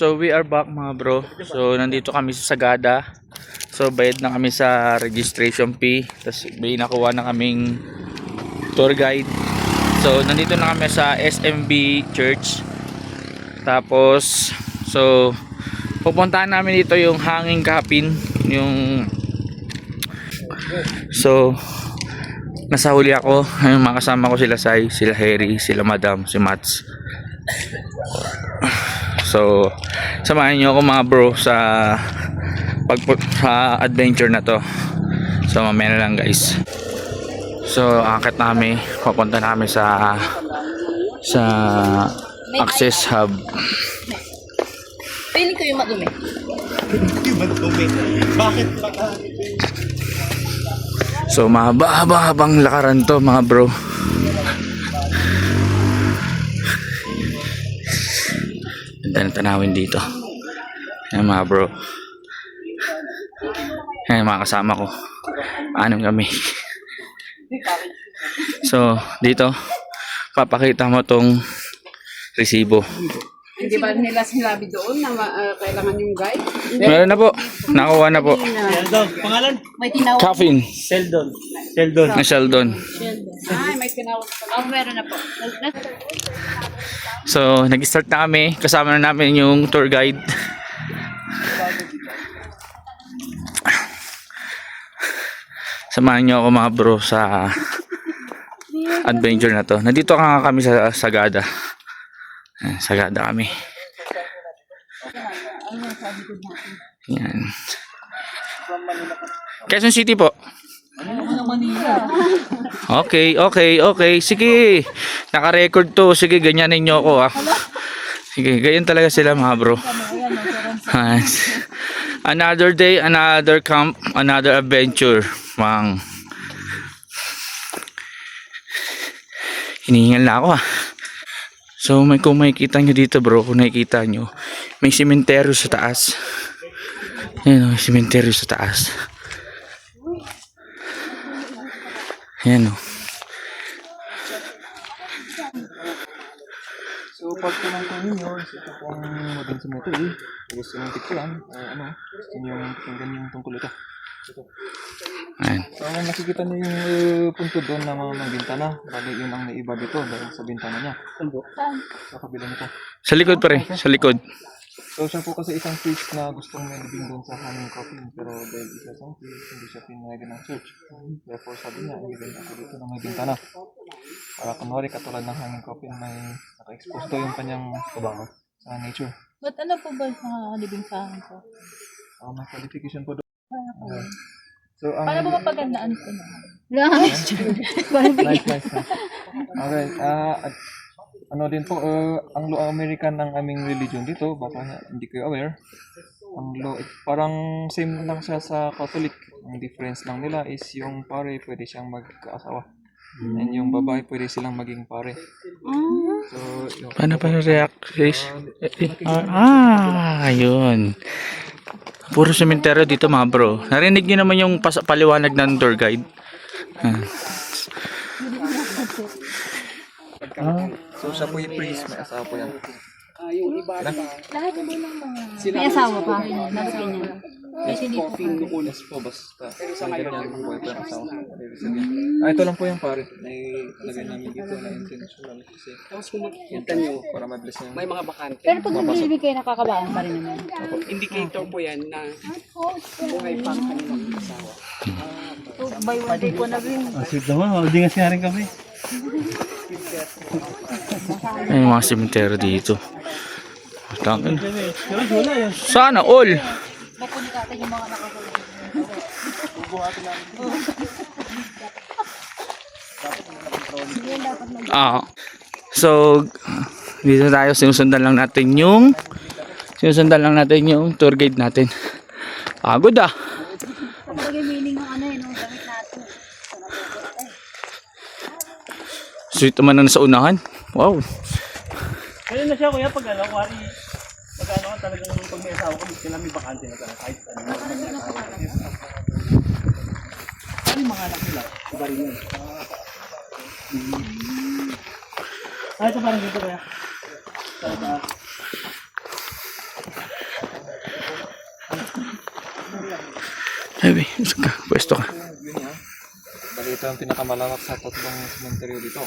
So we are back mga bro. So nandito kami sa Sagada. So bayad na kami sa registration fee. Tapos may nakuha na kaming tour guide. So nandito na kami sa SMB Church. Tapos so pupuntahan namin dito yung Hanging Kapin. So nasa huli ako. Ayun, makasama ko sila Sai, sila Harry, sila Madam, si Mats. So samahan nyo ako mga bro sa adventure na to. So mamaya na lang guys. So akit namin, papunta namin sa access hub. Piling ko yung madumi. Bakit? So mahaba-habang lakaran to mga bro. Ganda ng tanawin dito. Ayan mga bro. Ayan mga kasama ko. Anong kami. So dito papakita mo tong resibo. Hindi ba nila sinabi doon na kailangan yung guide? Meron na po. Nakuha na po. Sheldon. Pangalan? May tinawag. Coffin. Sheldon. Sheldon. Ang Sheldon. Ay, may tinawag. Oh, meron na po. So nag-start na kami. Kasama na namin yung tour guide. Samahan nyo ako mga bro sa adventure na to. Nandito nga kami sa Sagada. Sagada kami. Yan. Quezon City po. Okay. Sige. Naka-record to. Sige, ganyanin nyo ako ah. Sige, ganyan talaga sila mga bro. Another day, another camp, another adventure. Mang. Hinihingal na ako ah. So kung makikita nyo dito bro, kung nakikita nyo, may sementeryo sa taas. Ayan o, may sementeryo sa taas. Ayan o. So, pag pinangkong ninyo, ito pong maging cemetery. Gusto nyo tikpan, gusto nyo tikpan yung tungkol ito. Ayan. So, kung nakikita nyo yung punto doon na mga bintana, bagay yun ang naiba dito dahil sa bintana niya. Sa kabila nito. Sa likod pa rin, sa likod. So, siya po kasi isang priest na gustong may living doon sa Hanging Kapin. Pero dahil isa isang priest, hindi siya pinagin ng church. Therefore, sabi niya, ilagay ako dito na may bintana. Para kunwari, katulad ng Hanging Kapin, may naka-expose daw yung kanyang kabango sa nature. Ba't ano po ba yung mga living sa akin ko? May qualification po doon. So, ang... Paano ba mapagandaan ko na? Nice. Okay, ano din po, ang law American ng aming religion dito, baka hindi kayo aware, ang law, parang same lang siya sa Catholic. Ang difference lang nila is yung pare pwede siyang magkaasawa. And yung babae pwede silang maging pare. So, yung... Paano react? Ayun. Puro sementeryo dito mga bro. Narinig nyo naman yung paliwanag ng tour guide. So, siya po yung priest, may asawa po yan. May asawa pa. Dapat ganyan. Yes po, basta. Pero sa ngayon, po ito yung asawa. Ito lang po yung pare. Nailagay namin dito na intentional kasi. Tapos kung makikita nyo, para ma-bless niya. may mga bakante. Pero pag nagbibigay kayo, nakakabaan pa rin naman. Indicator po yan na buhay pa ang kanilang asawa. By one day ko na rin. Sweet naman, hindi nga sinaring kami. Ay, mga sementeryo dito. Sana all. Mapunikatan yung mga nakakulong. So dito tayo sinusundan lang natin yung tour guide natin. Pagod ah. Kapag meaning ng ano yun, gamit natin. Sweet naman na nasa unahan. Wow. Kaya na siya kuya pag ano, talagang pag may asawa ko, sila may bakante na talaga kahit ano. Ano yung mga anak nila? Iba rin yun. Ito parang dito kaya. Ay, saan ka? Pwesto ka. Yun yan. Bali ito ang pinakamalawak sa tatlong cemetery dito.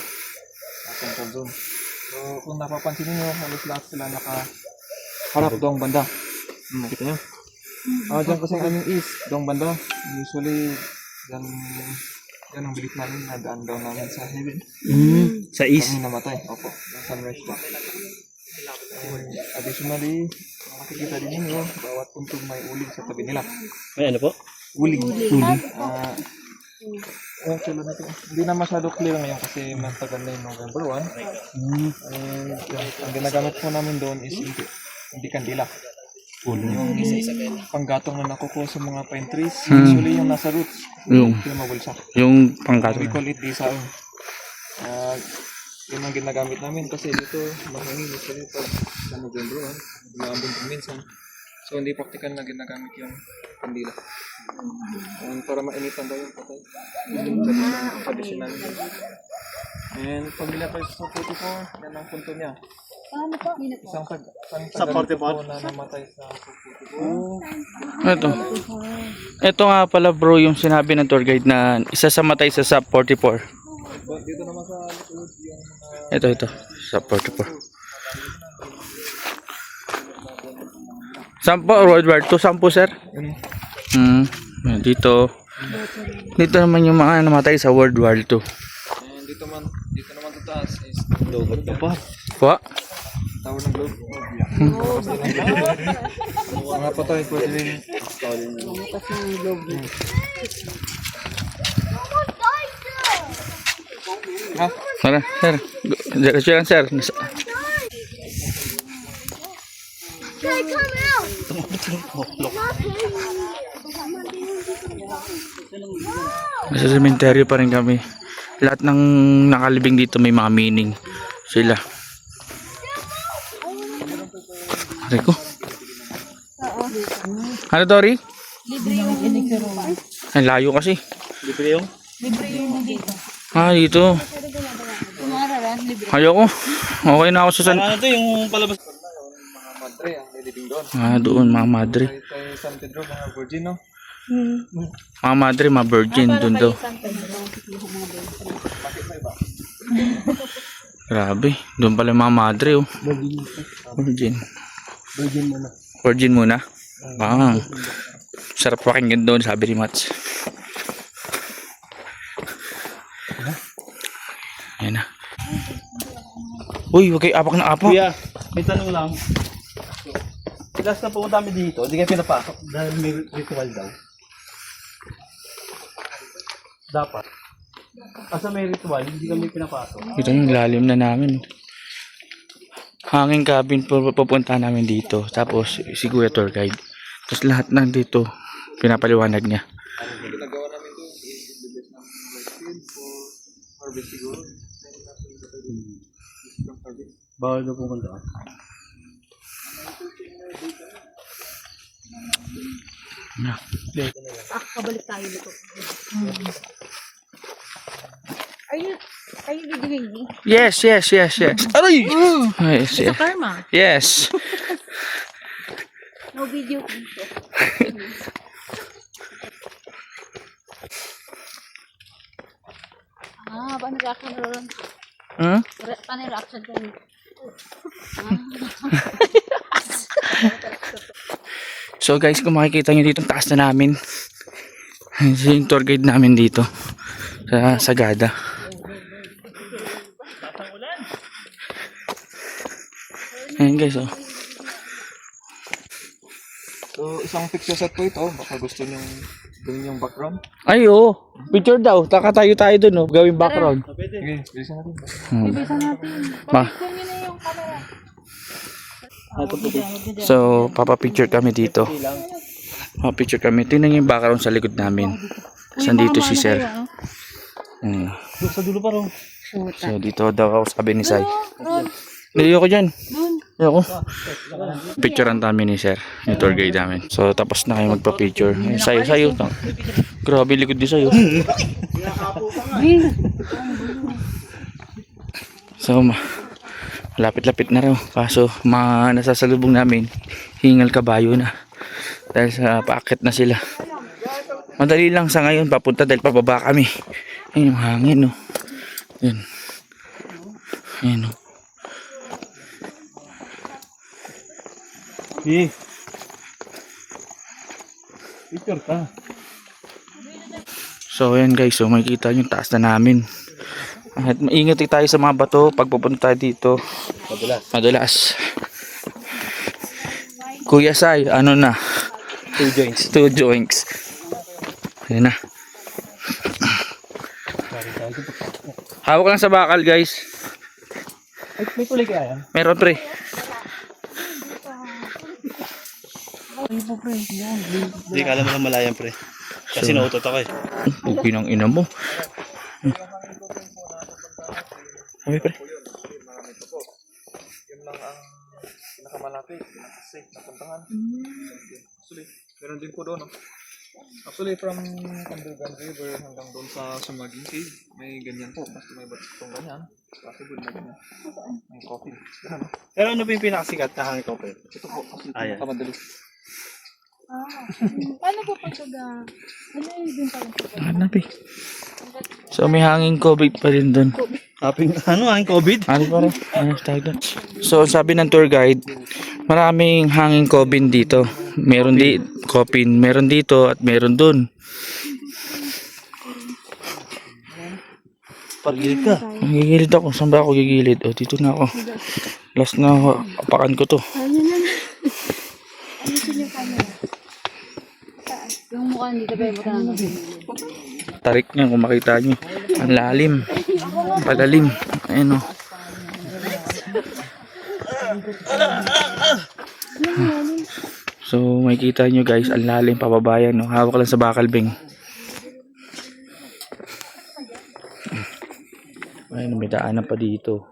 Sa Central Zone. So kung napapansin niyo, halos lahat sila nakaharap doong banda. Nakita niyo? Diyan kasi ang aming east, doong banda. Usually, yan ang belief namin na daan daw namin sa heaven. Sa east. Kami namatay. Opo. Yung sunrise pa. Additionally, makikita din ninyo, bawat puntog may uling sa tabi nila. May ano po? Uling. Actually, hindi na masyado clear ngayon kasi matagal na yung November 1. And ang ginagamit po namin doon is hindi kandila. Yung panggatong na nakukuha sa mga pine trees, usually yung nasa roots, Yung mabulsa. pangkato. We call it disaon. Yun ang ginagamit namin kasi dito mahangin usually pag sa November 1, umaambon po minsan. So hindi practical na ginagamit yung kandila. And para mainitan daw yung patay. Traditional. And familiar pa sa 44, yan ang punto niya. Isang sa 44 na namatay sa 44. Ito nga pala bro yung sinabi ng tour guide na isa sa matay sa SUP 44. Dito naman sa likod yung Ito. SUP 44. Sampo, World War II, sampo sir? Dito naman yung mga namatay sa World War II. and dito naman sa taas is logo pa. Wa? Tawag ng globe. Mga patay ko din. Ha? Tara, sir. Diretso yan sir. Nasa sementeryo pa rin kami. Lahat ng nakalibing dito may mga meaning. Sila. Rico? Ano Tori? Libre yung Ang layo kasi. Libre yung dito. Dito. Kumararan, libre. Ayoko. Okay na ako sa san... Ano to yung palabas? Mga madre ang nilibing doon. Doon mga madre. Kay San Pedro, mga virgin, no? Mga madre, mga virgin. Doon daw. Grabe. Doon pala yung mga madre, oh. Virgin. Virgin muna. Sarap pakinggan doon, sabi ni Mats. Ayan na. Uy, wag kayo apak na apak. Kuya, may tanong lang. Last na pumunta kami dito, hindi kayo pinapasok dahil may ritual daw. Dapat. Kasi may ritual, hindi kami pinapasok. Ito yung lalim na namin. Hanging cabin pupunta namin dito. Tapos si Kuya Tour Guide. Tapos lahat ng dito pinapaliwanag niya. Ang ginagawa namin doon is the best ng like field for harvest siguro. Bawal daw pumunta. Kabalik tayo dito. Are you videoing me? Yes. Aray! Yes, yes. Karma. Yes. No video. Paano reaction ron? Paano reaction ko? So guys, kung makikita nyo dito, taas na namin. Yung tour guide namin dito sa Sagada. Ayan guys, oh. So, isang picture set po ito. Baka gusto nyo gawin yung background. Ay, oh. Picture daw. Takatayo tayo dun, oh. Gawing background. Sige, bilisan natin. Ibisan natin. Ma. Kung yun na yung camera. So, papapicture kami dito. Papapicture kami. Tingnan nyo yung background sa likod namin. Saan dito si Sir? Sa dulo pa rin. So, dito daw ako sabi ni Sai. Ayoko dyan. Ayoko. Picturean namin ni Sir. Yung tour guide namin. So, tapos na kayo magpa-picture. Sayo. Grabe likod di sayo. So, lapit-lapit na raw. Kaso, nasasalubong namin, hingal kabayo na. Dahil sa paakit na sila. Madali lang sa ngayon papunta dahil pababa kami. Ayun yung hangin, no. Yun. Ayun, no. Picture ka. So ayan guys, so makikita nyo taas na namin. At maingat tayo sa mga bato pag pupunta tayo dito. Madulas. Kuya Sai, ano na? 2 joints. 2 joints. Ayan na. Hawak lang sa bakal guys. Ay, may kulay kaya yan? Meron pre. Hindi ka alam na malayan pre. Kasi nautot ako eh. Pugi ng ina mo. Sabi pre. Yun lang ang pinakamalapit, pinakasafe na puntahan. Actually, meron din po doon. No? Actually, from Kandugan River hanggang doon sa Sumaging Cave, may ganyan po. Basta may batong ganyan. Possible na ganyan. May coffin. Ganun. Pero ano ba yung pinakasikat na hangin ko pre? Ito po, kasi Ayan. kamadali. Paano po pag ano yung parang Hanap eh. So may hanging COVID pa rin doon. Ano hangin COVID? Ano pa rin? Ano tawag doon? So sabi ng tour guide, maraming hanging COVID dito. Meron meron dito at meron doon. Pagilid ka. Gigilid ako. Saan ba ako gigilid? O dito na ako. Last na apakan ko to. yung mukha dito ba yung mukha natin? Tarik niya kung makita nyo. Ang lalim. Palalim. Ayan o. So makikita nyo guys, ang lalim pababayan. No? Hawak lang sa bakal beng. Ayun, may daanan pa dito.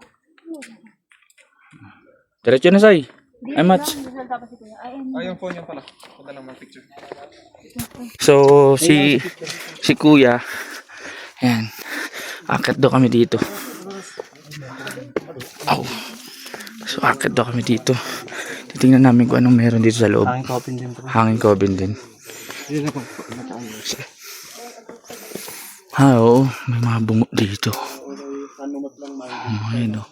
Diretso na say. Ay match. Ayun po, yun pala. Punta lang mga picture. So si kuya, ayan, akit daw kami dito. Aw. So akit daw kami dito. Titingnan namin kung anong meron dito sa loob. Hangin COVID din pre. Hangin COVID din. Oo, may mga bungo dito. Ayun o.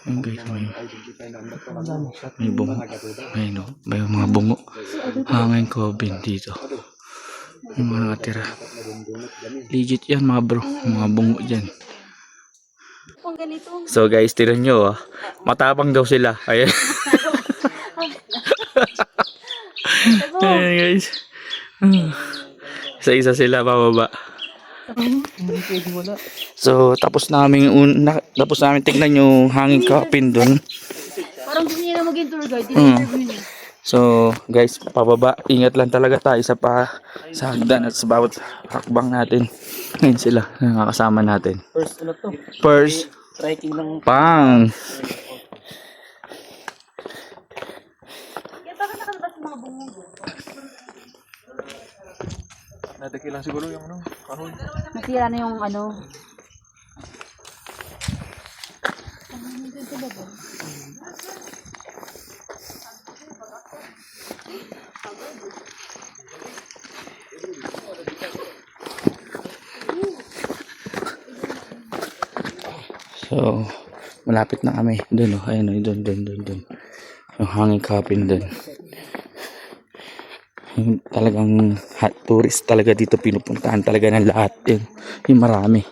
Ayun guys, may bungo. Ayun o, may mga bungo. Hangin COVID dito. Yung mga nakatira. Legit yan mga bro, mga bungo dyan. Kung ganito. So guys, tinan nyo matapang daw sila. Ayan. Ayan guys. Isa-isa sila pababa. So tapos namin tignan yung hanging kapin doon. Parang gusto niya na maging tour guide. Interview niya. So guys, pababa, ingat lang talaga tayo sa hagdan at sa bawat hakbang natin. Ngayon sila nakakasama natin. First ano to? First, Trekking ng pang. Kaya bakit nakalabas yung mga bungo? Nadaki lang siguro yung ano, kahoy. Natira na yung ano. So malapit na kami. Doon oh, ayun oh, doon. Yung hanging kapin doon. Yung talagang hot tourist talaga dito pinupuntahan talaga ng lahat yun. Yung marami.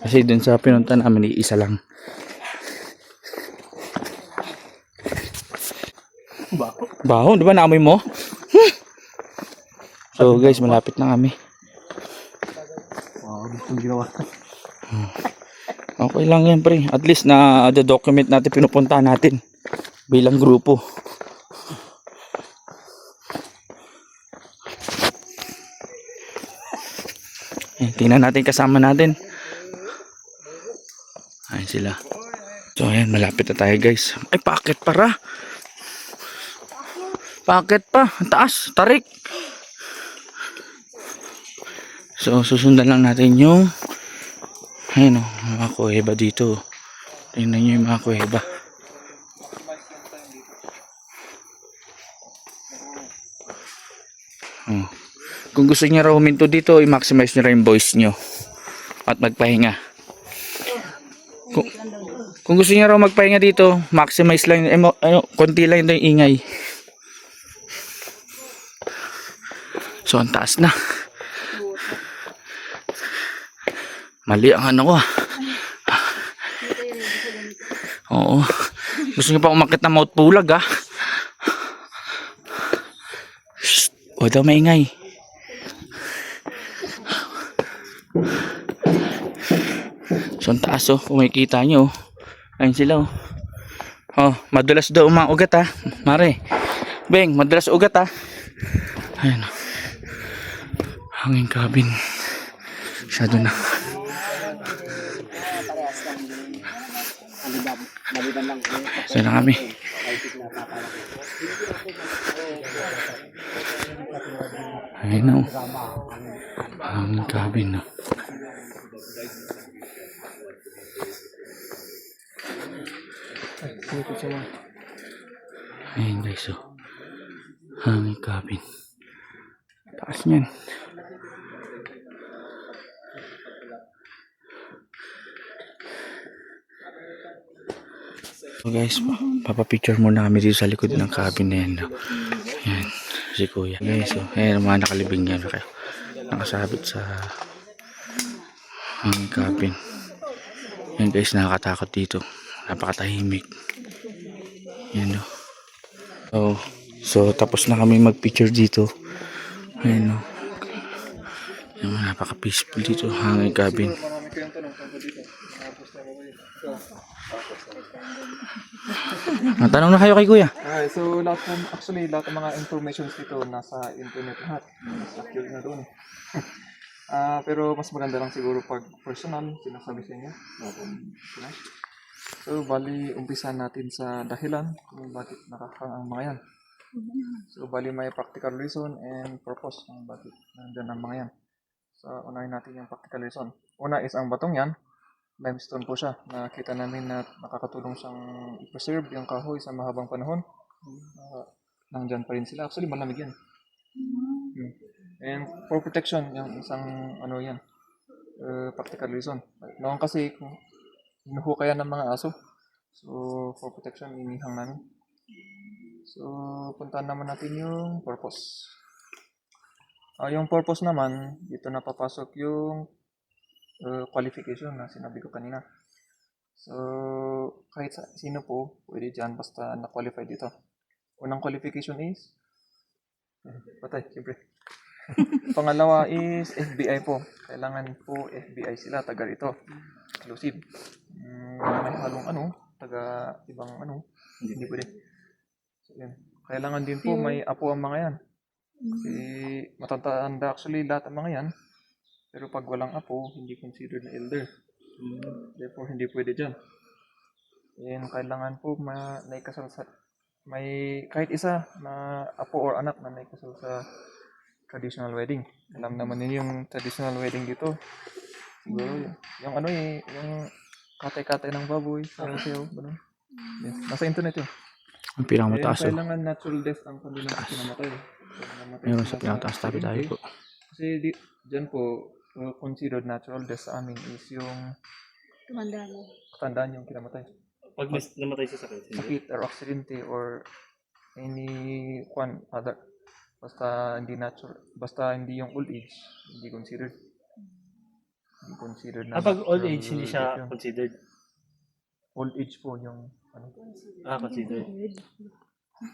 Kasi dun sa pinunta namin isa lang. Baho, di ba naamoy mo? So guys, malapit na kami. wow, itong ginawa. Okay lang yan pre. At least na document natin pinupuntahan natin bilang grupo. Ayan, tingnan natin kasama natin. Ayan sila. So ayan, malapit na tayo guys. Ay, packet para. Packet pa. Ang taas. Tarik. So susundan lang natin yung ayun o, mga kuweba dito. Tingnan nyo yung mga kuweba. Kung gusto niya raw huminto dito, i-maximize niyo rin yung voice niyo at magpahinga. Kung gusto niya raw magpahinga dito, maximize lang, konti lang yung ingay. So, ang taas na. Mali ang ano ko ah. Oo. Gusto niyo pa umakit na Mount Pulag ah. Shhh. Huwag daw maingay. So, ang taas oh. Kung makikita nyo oh. Ayun sila oh. Oh, madulas daw mga ugat ah. Mare. Beng, madulas ugat ah. Ayun oh. Hanging cabin. Masyado na. Saan na kami? Ayun na oh. Hanging cabin oh. Ayun guys oh. Hanging cabin. Taas niyan. So guys, papapicture muna kami dito sa likod ng cabin na yan. No? Yan, si kuya. Guys, so, ayan mga nakalibing yan. Nakasabit sa cabin. Yan guys, nakakatakot dito. Napakatahimik. Yan no. So tapos na kami mag-picture dito. Ayan no. Yan, napaka-peaceful dito. Hanging cabin. Marami kayong tanong tungkol dito. Tanong na kayo kay kuya. So lahat ng mga informations dito nasa internet lahat. Secure na doon. Pero mas maganda lang siguro pag personal sinasabi sa inyo. So bali umpisa natin sa dahilan kung bakit nakakang ang mga yan. So bali may practical reason and purpose kung bakit nandiyan ang mga yan. So unahin natin yung practical reason. Una is ang batong yan. Limestone po siya. Nakita namin na nakakatulong siyang i-preserve yung kahoy sa mahabang panahon. Nandyan pa rin sila. Actually, malamig yan. And for protection, yung isang ano yan, practical reason. Noon kasi, kung hinuhukayan ng mga aso, so for protection, inihang namin. So, puntahan naman natin yung purpose. Yung purpose naman, dito na papasok yung qualification na sinabi ko kanina. So, kahit sino po, pwede dyan basta na-qualify dito. Unang qualification is patay, siyempre. Pangalawa is FBI po. Kailangan po FBI sila, taga rito. Exclusive. May halong taga ibang hindi pwede. So, yun. Kailangan din po may apo ang mga yan. Kasi matatanda actually lahat ang mga yan. Pero pag walang apo, hindi considered na elder. Therefore, hindi pwede dyan. And kailangan po naikasal sa may kahit isa na apo or anak na naikasal sa traditional wedding. Alam naman niyo yung traditional wedding dito. Siguro yung yung katay-katay ng baboy, sayo-sayo, gano'n. Yes. Nasa internet yun. Ang pinakamataas oh. Kailangan natural death ang kanilang pinamatay. Meron sa pinakamataas tabi tayo po. Kasi dyan po, considered natural death sa amin is yung katandaan yung kinamatay. Pag namatay siya sa Sakit or aksidente or any other. Basta hindi natural, basta hindi yung old age, hindi considered. Hindi considered na. Pag old age, hindi siya considered. Old age po yung Considered.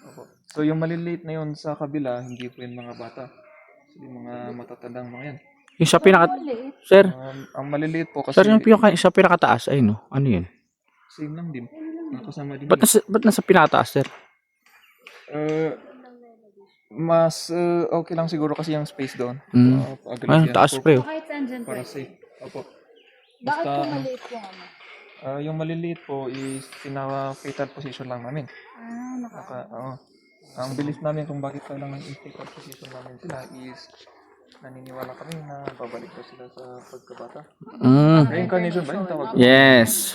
Opo. So yung maliliit na yun sa kabila, hindi po yung mga bata. So, yung mga matatandang mga yan. Yung sa Sir, Ang maliliit po kasi sir, yung sa pinakataas, ay no? Ano yun? same lang din. Nakasama din. Ba't nasa pinakataas, sir? Mas okay lang siguro kasi yung space doon. Taas pre. Kahit saan dyan Para safe. Opo. Bakit po maliit po Yung maliliit po is fetal position lang namin. Ang bilis namin kung bakit kailangan i-fetal position namin sila is naniniwala kami na babalik po sila sa pagkabata. Reincarnation ba yung tawag? Yes.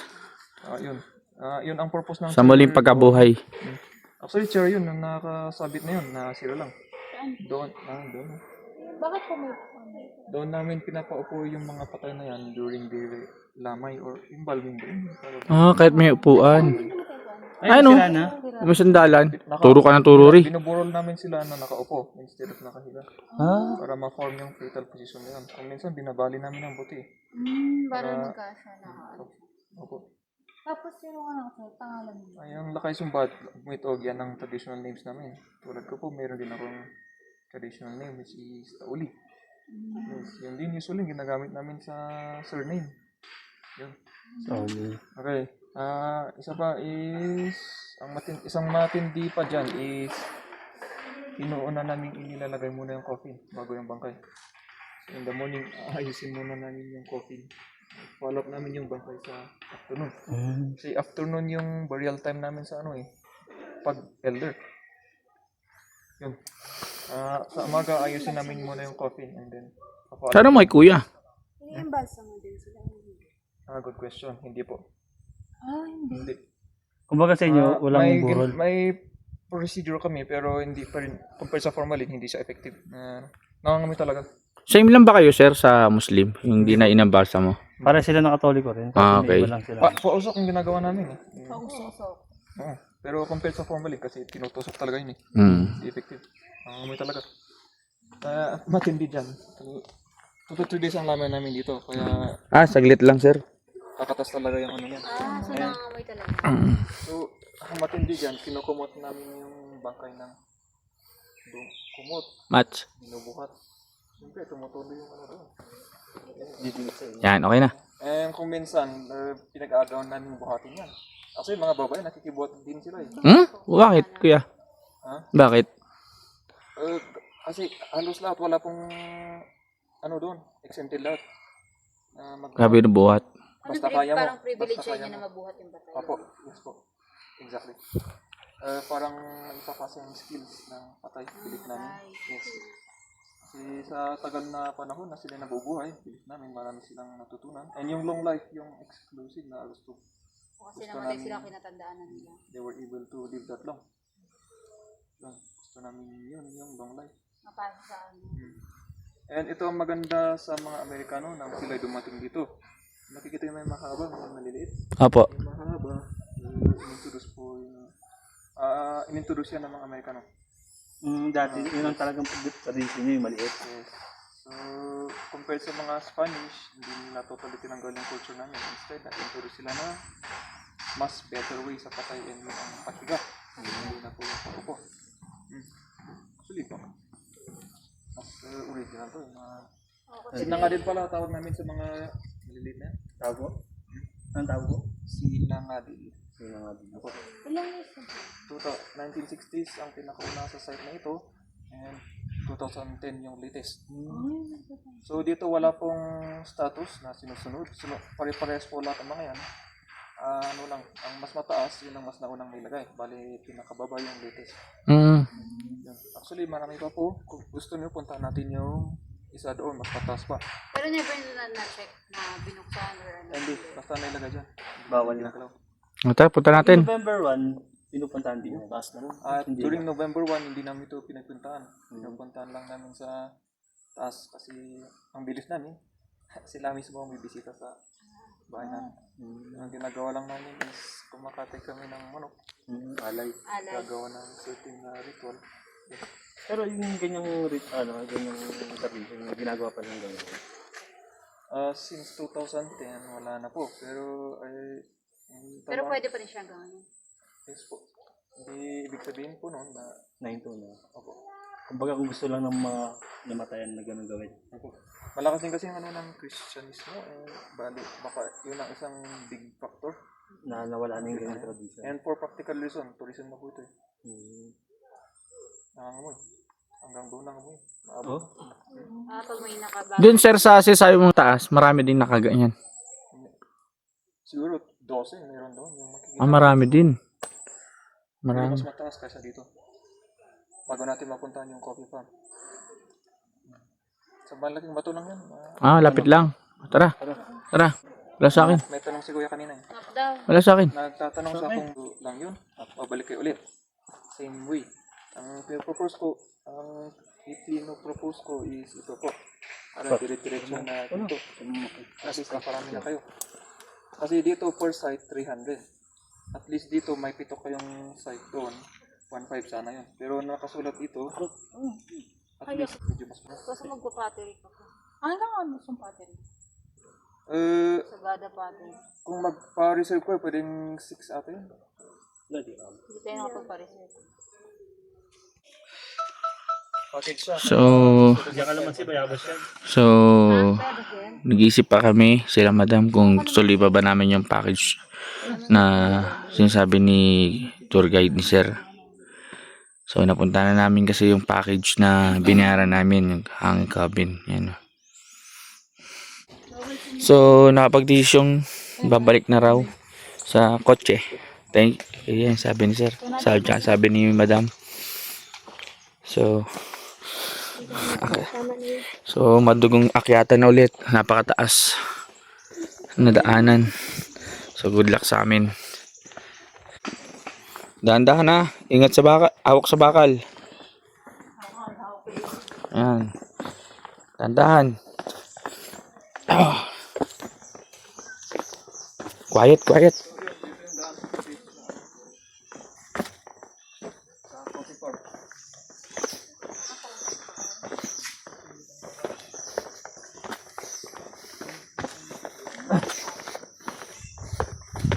Yun ang purpose ng Sa muling pagkabuhay. Actually, chair yun, nakasabit na yun, na sila lang. Doon. Bakit po may Doon namin pinapaupo yung mga patay na yan during the lamay or embalming din. Kahit may upuan. Ay, no. sira na. May sandalan. Turo ka ng turo rin. Binuburol namin sila na nakaupo instead of nakahiga. Para ma-form yung fetal position na yan. Kung minsan binabali namin ang buti. para magkasya na? Opo. Tapos yung pangalan mo? Ay, ang Lakay Sumbat, Muitog, yan ang traditional names namin. Tulad ko po, meron din akong traditional name which is Tauli. Yes, yun din usually ginagamit namin sa surname. Yun. Okay. Isa pa is isang matindi pa dyan is inuuna namin inilalagay muna yung coffin bago yung bangkay. So in the morning, ayusin muna namin yung coffin. Follow up namin yung bangkay sa afternoon. Kasi afternoon yung burial time namin sa pag elder. Yun. Sa umaga, ayusin namin muna yung coffin and then Sana mo kay kuya. Iniimbalsa mo din sila. good question. Hindi po. Hindi. Hindi. Kumbaga sa inyo, walang burol. May procedure kami pero hindi pa rin compared sa formalin, hindi siya effective. Nangangamoy talaga. Same lang ba kayo, sir, sa Muslim? Yung di na inambalsa mo? Para sila ng Katoliko rin. Okay. Iba lang sila. Pausok ang ginagawa namin. Pausok. Oo. Pero compared sa formalin kasi tinutusok talaga yun. Hindi effective. Nangangamoy talaga. Matindi dyan. 2 to 3 days ang laman namin dito. Kaya Saglit lang, sir. kakatas talaga yung yan. So nangangamoy talaga. So, ang matindi dyan, kinukumot namin yung bangkay ng kumot, Match. binubuhat. Siyempre, tumutuloy yung doon. Yan, okay na. And kung minsan, pinag-aagawan namin buhatin yan. Kasi mga babae, nakikibuhat din sila eh. Bakit, kuya? Bakit? Kasi halos lahat, wala pong doon, exempted lahat. Grabe na buhat. Basta kaya mo. Parang privilege Basta sa inyo kaya na mo. mabuhat yung batay. Opo, yes po. Exactly. Parang ipapasa yung skills ng patay, pilit namin. Yes. Kasi sa tagal na panahon na sila nabubuhay, pilit namin, marami silang natutunan. And yung long life, yung exclusive na gusto Kasi namatay sila kinatandaan na nila. they were able to live that long. Gusto namin yun, yung long life. Mapasa sa ano. And ito ang maganda sa mga Amerikano nang sila dumating dito. Nakikita yung may mahaba, may maliliit. Apo. Yung mahaba, inintroduce po yung inintroduce yan ng mga Amerikano. Dati, yun ang talagang tradition nyo, yung maliit. Yes. So, compared sa mga Spanish, hindi nila totally tinanggal yung culture namin. Instead, na-introduce sila na mas better way sa patay and yung pahiga. Hindi na po yung paupo. Actually po. Mas original to. Sina nga din pala tawag namin sa mga maliliit na yan. Tawag ko? Anong tawag ko? Sinangadil. Sinangadil. Ilang years na? 1960s ang pinakauna sa site na ito and 2010 yung latest. So dito wala pong status na sinusunod. Pare-parehas po lahat ang mga yan. Ang mas mataas, yun ang mas naunang nilagay. Bali, pinakababa yung latest. Yun. Actually, marami pa po. Kung gusto nyo, puntahan natin yung isa doon, mas mataas pa. Pero never na-check na binuksan or ano. Hindi, basta nailagay dyan. Bawal na. Tara, punta natin. November 1, pinupuntahan din yung taas na rin. During November 1, hindi namin ito pinagpuntahan. Pinupuntahan lang namin sa taas kasi ang bilis namin. Sila mismo ang bibisita sa bahay namin. Ang ginagawa lang namin is kumakatay kami ng manok. Alay. Gagawa ng certain ritual. Pero yung ganyang ganyang tradition, yung ginagawa pa ng ganyan. Since 2010, wala na po. Pero Pero pwede pa rin siya gawin. yes po. Hindi ibig sabihin po noon na 9-2 na. opo. Kumbaga kung gusto lang ng mga namatayan na gano'n gawin. Opo. Malakas din kasi yung ng Christianismo. Bali, baka yun ang isang big factor. Na nawala na yung ganyang tradition. And for practical reason, tourism na po ito eh. Nangangamoy. Hanggang doon nangangamoy. Maabot. Pag may nakabago. Doon, sir, sa sabi mong taas, marami din nakaganyan. Siguro 12 meron doon. Yung makikita. Marami din. Pero Marami. mas mataas kaysa dito. Bago natin mapuntahan yung coffee farm. Sa malaking bato lang yan. Lapit lang. Tara. Tara. Wala sa akin. May tanong si Kuya kanina eh. Map daw. Wala sa akin. Nagtatanong sa kung lang yun. Pabalik kayo ulit. Same way. Ang pinapropose ko, ang Ipino-propose ko is ito po. Para dire-diretso na dito. Kasi kaparami na kayo. Kasi dito per site 300. At least dito may 7 kayong site doon. 1.5 sana yun. Pero nakasulat dito. At least medyo mas mura. Kasi magpa-battery ka pa. Ano lang ano sa battery? Sagada battery. Kung magpa-reserve ko, pwedeng 6 ata yun. Hindi tayo nakapag-reserve. So nag-iisip pa kami sila madam kung tuloy pa ba namin yung package na sinasabi ni tour guide ni sir. So napunta na namin kasi yung package na binayaran namin, yung hanging cabin. Yan. So nakapag-decision babalik na raw sa kotse. Yan sabi ni sir. Sabi ni madam. So madugong akyatan na ulit, napakataas na daanan. So good luck sa amin. Dahan-dahan na, ingat sa bakal, awak sa bakal. Ayan, dahan-dahan. Quiet.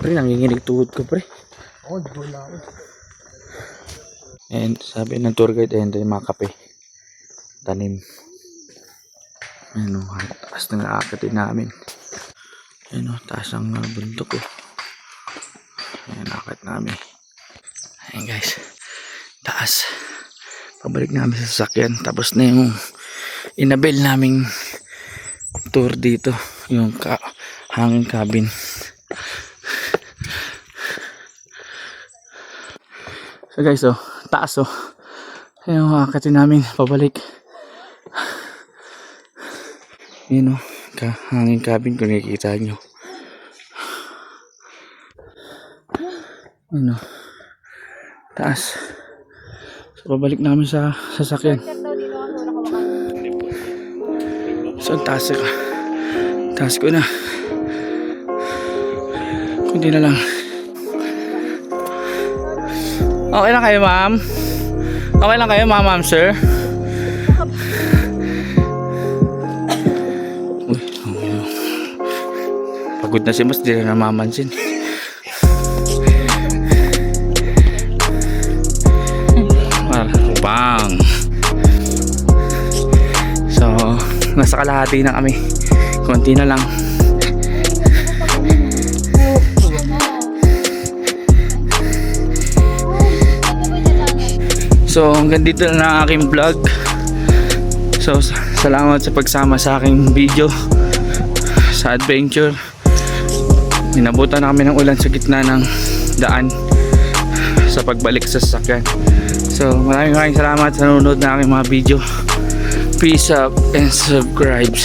Pre, nanginginig tuhod ko, pre. And sabi ng tour guide, ayun tayo mga kape. Tanim. Ayun o, taas ng aakatin namin. Ayun o, taas ng bundok o. Ayun, akat namin. Ayun guys, taas. Pabalik namin sa sasakyan. Tapos na yung inabel naming tour dito. Yung hanging cabin. So guys, taas ayun, akatin namin pabalik. Yun hanging cabin kung nakikita nyo. Ano, taas. So pabalik namin sa sasakyan. So taas ko na. Kunti na lang. Okay lang kayo, ma'am? Okay lang kayo, ma'am, sir? Uy, pagod na si Mas, di na namamansin. Bang! So, nasa kalahati na kami. Konti na lang. So hanggang dito na ang aking vlog. So salamat sa pagsama sa aking video sa adventure. Minabutan na kami ng ulan sa gitna ng daan sa pagbalik sa sasakyan. So maraming salamat sa nanonood na aking mga video. Peace up and subscribe.